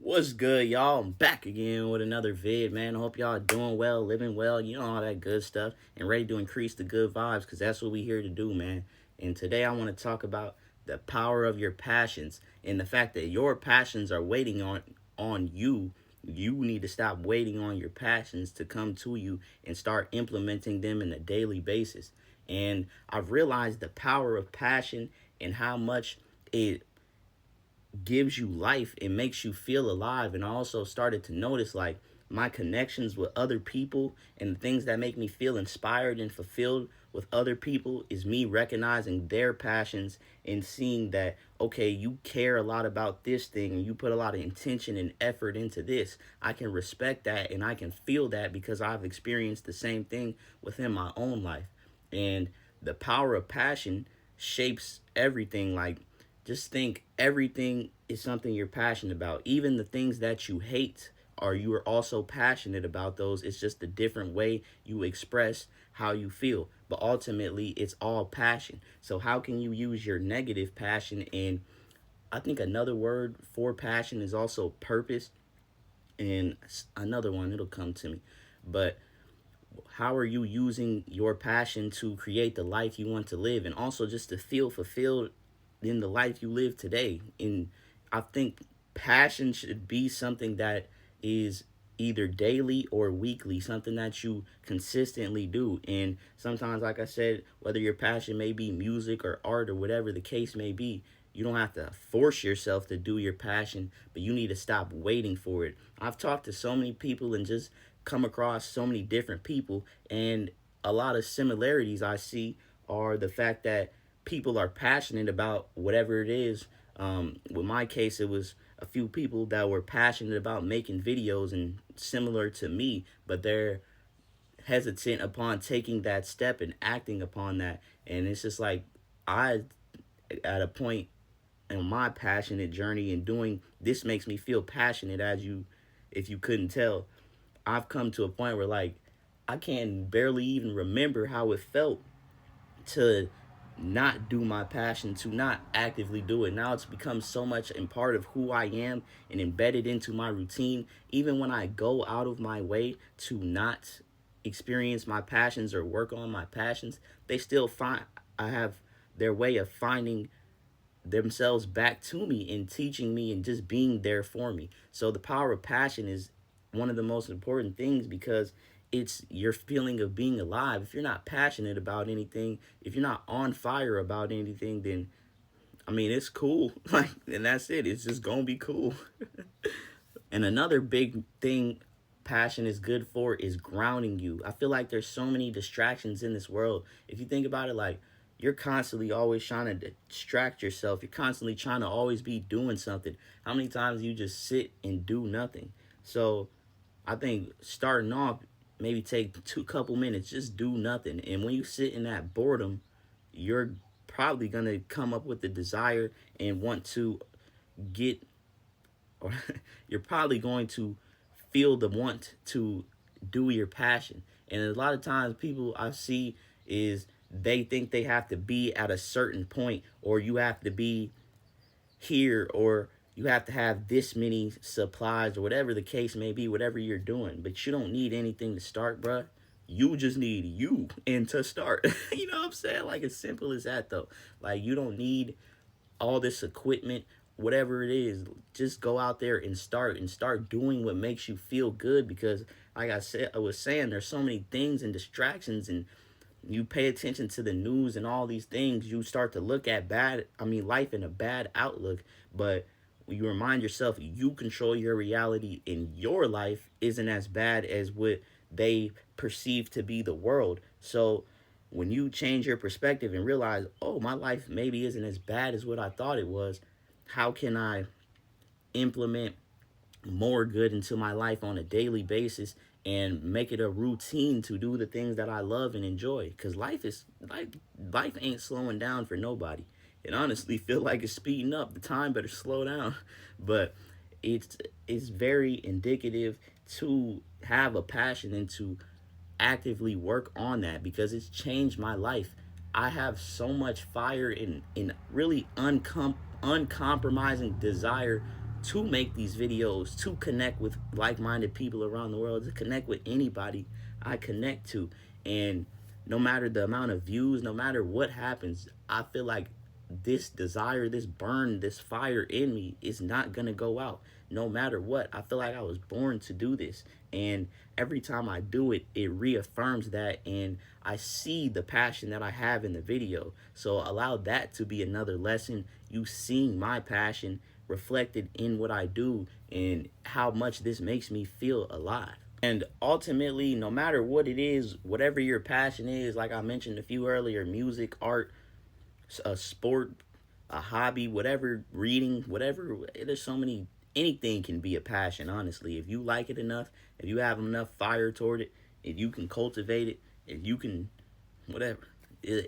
What's good, y'all? I'm back again with another vid, man. I hope y'all doing well, living well, all that good stuff, and ready to increase the good vibes because that's what we here to do, man. And today I want to talk about the power of your passions and the fact that your passions are waiting on you. You need to stop waiting on your passions to come to you and start implementing them in a daily basis. And I've realized the power of passion and how much it gives you life. It makes you feel alive. And I also started to notice like my connections with other people and the things that make me feel inspired and fulfilled with other people is me recognizing their passions and seeing that, okay, you care a lot about this thing and you put a lot of intention and effort into this. I can respect that and I can feel that because I've experienced the same thing within my own life. And the power of passion shapes everything. Like, just think everything is something you're passionate about. Even the things that you hate, or you are also passionate about those. It's just a different way you express how you feel. But ultimately, it's all passion. So how can you use your negative passion? And I think another word for passion is also purpose. And another one, it'll come to me. But how are you using your passion to create the life you want to live and also just to feel fulfilled in the life you live today? And I think passion should be something that is either daily or weekly, something that you consistently do. And sometimes, like I said, whether your passion may be music or art or whatever the case may be, you don't have to force yourself to do your passion, but you need to stop waiting for it. I've talked to so many people and just come across so many different people, and a lot of similarities I see are the fact that people are passionate about whatever it is. With my case, it was a few people that were passionate about making videos and similar to me, but they're hesitant upon taking that step and acting upon that. And it's just like I, at a point in my passionate journey and doing this makes me feel passionate, as you, if you couldn't tell, I've come to a point where like I can barely even remember how it felt to not do my passion, to not actively do it. Now it's become so much and part of who I am and embedded into my routine. Even when I go out of my way to not experience my passions or work on my passions, they still find I have their way of finding themselves back to me and teaching me and just being there for me. So the power of passion is one of the most important things because it's your feeling of being alive. If you're not passionate about anything, if you're not on fire about anything, then I mean it's cool. Like, and that's it. It's just gonna be cool. And another big thing passion is good for is grounding you. I feel like there's so many distractions in this world. If you think about it, like you're constantly always trying to distract yourself. You're constantly trying to always be doing something. How many times you just sit and do nothing? So I think starting off, maybe take two couple minutes, just do nothing. And when you sit in that boredom, you're probably gonna come up with the desire and want to get, or you're probably going to feel the want to do your passion. And a lot of times people I see is they think they have to be at a certain point, or you have to be here, or you have to have this many supplies, or whatever the case may be, whatever you're doing. But you don't need anything to start, bruh. You just need you and to start. You know what I'm saying? Like, as simple as that, though. Like, you don't need all this equipment, whatever it is. Just go out there and start doing what makes you feel good. Because, like I was saying, there's so many things and distractions, and you pay attention to the news and all these things, you start to look at life in a bad outlook. But you remind yourself you control your reality, and your life isn't as bad as what they perceive to be the world. So when you change your perspective and realize, oh, my life maybe isn't as bad as what I thought it was, how can I implement more good into my life on a daily basis and make it a routine to do the things that I love and enjoy? Because life ain't slowing down for nobody. It honestly feel like it's speeding up. The time better slow down. But it's very indicative to have a passion and to actively work on that, because it's changed my life. I have so much fire and really uncompromising desire to make these videos, to connect with like-minded people around the world, to connect with anybody I connect to. And no matter the amount of views, no matter what happens, I feel like this desire, this burn, this fire in me is not gonna go out no matter what. I feel like I was born to do this. And every time I do it, it reaffirms that, and I see the passion that I have in the video. So allow that to be another lesson. You seeing my passion reflected in what I do and how much this makes me feel alive. And ultimately, no matter what it is, whatever your passion is, like I mentioned a few earlier, music, art, a sport, a hobby, whatever, reading, whatever, there's so many, anything can be a passion, honestly. If you like it enough, if you have enough fire toward it, if you can cultivate it, if you can, whatever,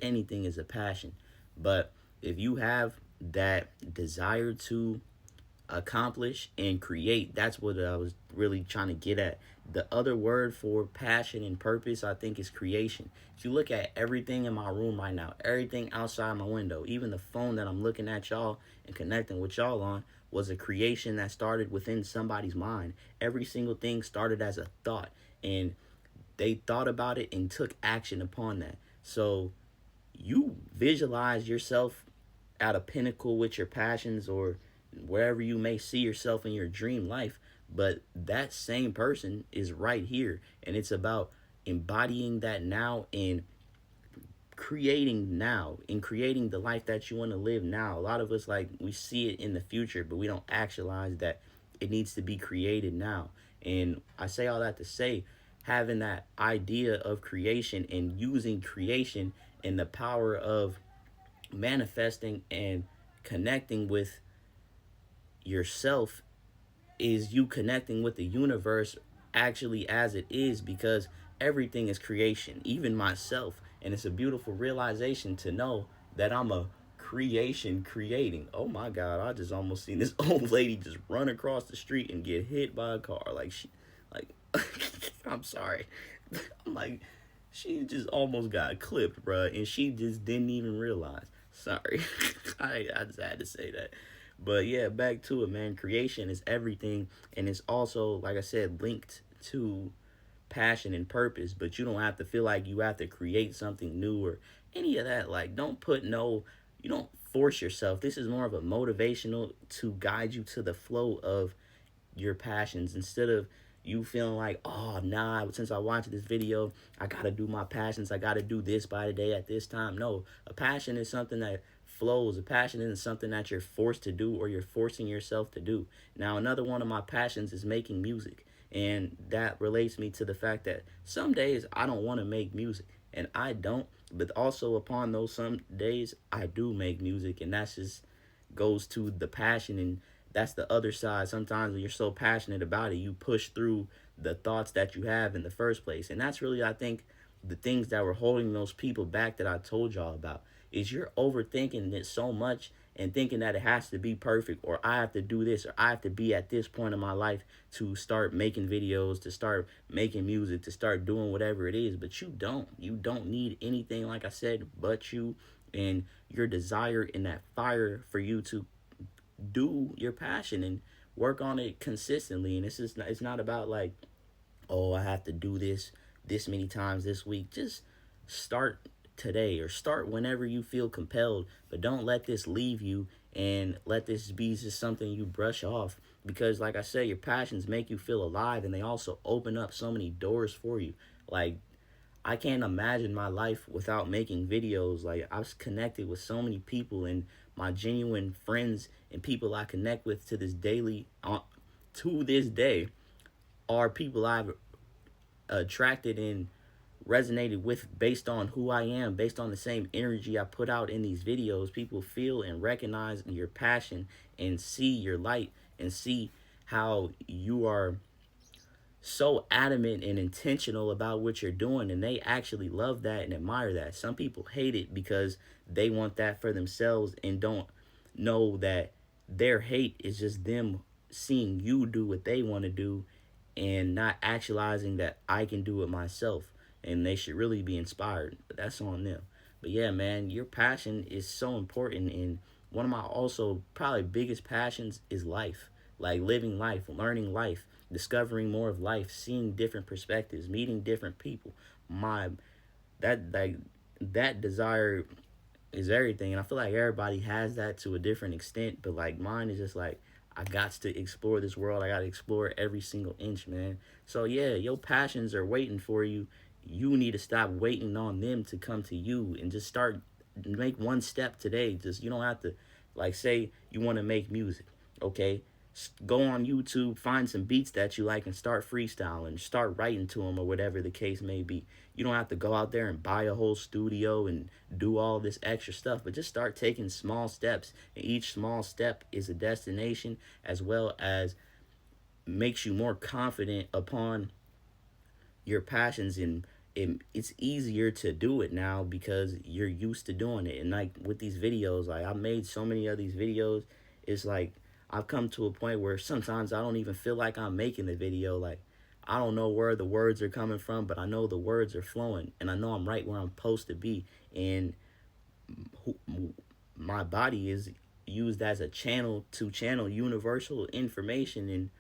anything is a passion. But if you have that desire to accomplish and create, that's what I was really trying to get at. The other word for passion and purpose, I think, is creation. If you look at everything in my room right now, everything outside my window, even the phone that I'm looking at y'all and connecting with y'all on, was a creation that started within somebody's mind. Every single thing started as a thought, and they thought about it and took action upon that. So you visualize yourself at a pinnacle with your passions, or wherever you may see yourself in your dream life, but that same person is right here, and it's about embodying that now and creating now and creating the life that you want to live now. A lot of us, like, we see it in the future, but we don't actualize that it needs to be created now. And I say all that to say, having that idea of creation and using creation and the power of manifesting and connecting with yourself is you connecting with the universe actually as it is, because everything is creation, even myself. And it's a beautiful realization to know that I'm a creation creating. Oh my God, I just almost seen this old lady just run across the street and get hit by a car. Like, she, like, I'm sorry. I'm like, she just almost got clipped, bruh, and she just didn't even realize. Sorry. I just had to say that. But yeah, back to it, man. Creation is everything, and it's also, like I said, linked to passion and purpose. But you don't have to feel like you have to create something new or any of that. Like, don't put no, you don't force yourself. This is more of a motivational to guide you to the flow of your passions, instead of you feeling like, oh nah, since I watched this video, I gotta do my passions, I gotta do this by the day at this time. No, a passion is something that flows. A passion isn't something that you're forced to do or you're forcing yourself to do. Now, another one of my passions is making music, and that relates me to the fact that some days I don't want to make music, and I don't, but also upon those some days I do make music, and that's just goes to the passion. And that's the other side. Sometimes when you're so passionate about it, you push through the thoughts that you have in the first place. And that's really, I think, the things that were holding those people back that I told y'all about, is you're overthinking it so much and thinking that it has to be perfect, or I have to do this, or I have to be at this point in my life to start making videos, to start making music, to start doing whatever it is. But you don't need anything, like I said, but you and your desire and that fire for you to do your passion and work on it consistently. And it's not about like, oh, I have to do this many times this week. Just start today, or start whenever you feel compelled, but don't let this leave you and let this be just something you brush off, because like I said, your passions make you feel alive, and they also open up so many doors for you. Like, I can't imagine my life without making videos. Like, I was connected with so many people, and my genuine friends and people I connect with to this day are people I've attracted and resonated with based on who I am, based on the same energy I put out in these videos. People feel and recognize your passion and see your light and see how you are so adamant and intentional about what you're doing, and they actually love that and admire that. Some people hate it because they want that for themselves and don't know that their hate is just them seeing you do what they want to do and not actualizing that I can do it myself, and they should really be inspired. But that's on them. But yeah, man, your passion is so important, and one of my also probably biggest passions is life. like living life, learning life, discovering more of life, seeing different perspectives, meeting different people. My that like that desire is everything, and I feel like everybody has that to a different extent, but like mine is just like I got to explore this world. I got to explore every single inch, man. So yeah, your passions are waiting for you. You need to stop waiting on them to come to you and just start, make one step today. Just, you don't have to, like, say you want to make music, okay? Go on YouTube, find some beats that you like, and start freestyling, start writing to them, or whatever the case may be. You don't have to go out there and buy a whole studio and do all this extra stuff, but just start taking small steps. And each small step is a destination, as well as makes you more confident upon your passions. And it's easier to do it now because you're used to doing it. And like with these videos, like I made so many of these videos, it's like I've come to a point where sometimes I don't even feel like I'm making the video. Like I don't know where the words are coming from, but I know the words are flowing, and I know I'm right where I'm supposed to be. And my body is used as a channel to channel universal information, and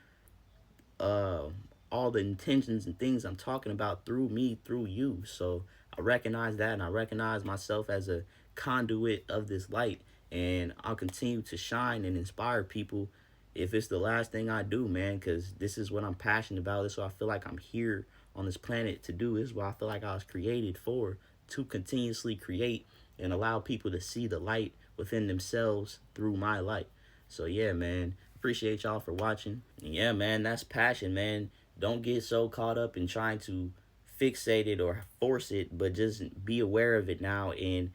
uh, all the intentions and things I'm talking about through me, through you. So I recognize that, and I recognize myself as a conduit of this light, and I'll continue to shine and inspire people if it's the last thing I do, man, because this is what I'm passionate about. This is what I feel like I'm here on this planet to do. This is what I feel like I was created for, to continuously create and allow people to see the light within themselves through my light. So yeah, man, appreciate y'all for watching. And yeah, man, that's passion, man. Don't get so caught up in trying to fixate it or force it, but just be aware of it now and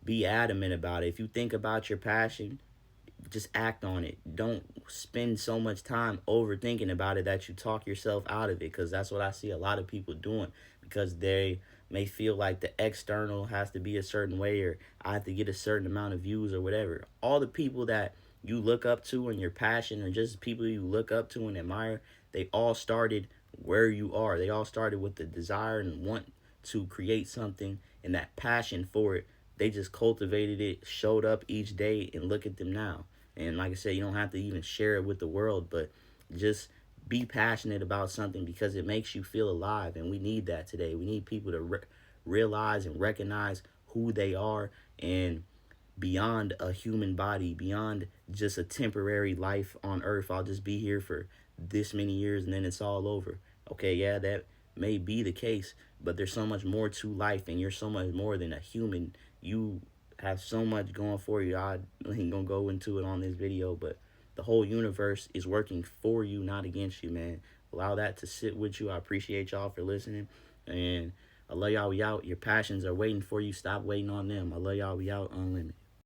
be adamant about it. If you think about your passion, just act on it. Don't spend so much time overthinking about it that you talk yourself out of it, because that's what I see a lot of people doing, because they may feel like the external has to be a certain way, or I have to get a certain amount of views or whatever. All the people that you look up to and your passion, or just people you look up to and admire, they all started where you are. They all started with the desire and want to create something, and that passion for it. They just cultivated it, showed up each day, and look at them now. And like I said, you don't have to even share it with the world, but just be passionate about something because it makes you feel alive. And we need that today. We need people to realize and recognize who they are, and beyond a human body, beyond just a temporary life on earth. I'll just be here for this many years and then it's all over. Okay, yeah, that may be the case, but there's so much more to life, and you're so much more than a human. You have so much going for you. I ain't gonna go into it on this video, but the whole universe is working for you, not against you, man. Allow that to sit with you. I appreciate y'all for listening, and I love y'all. We out. Your passions are waiting for you. Stop waiting on them. I love y'all. We out. Unlimited.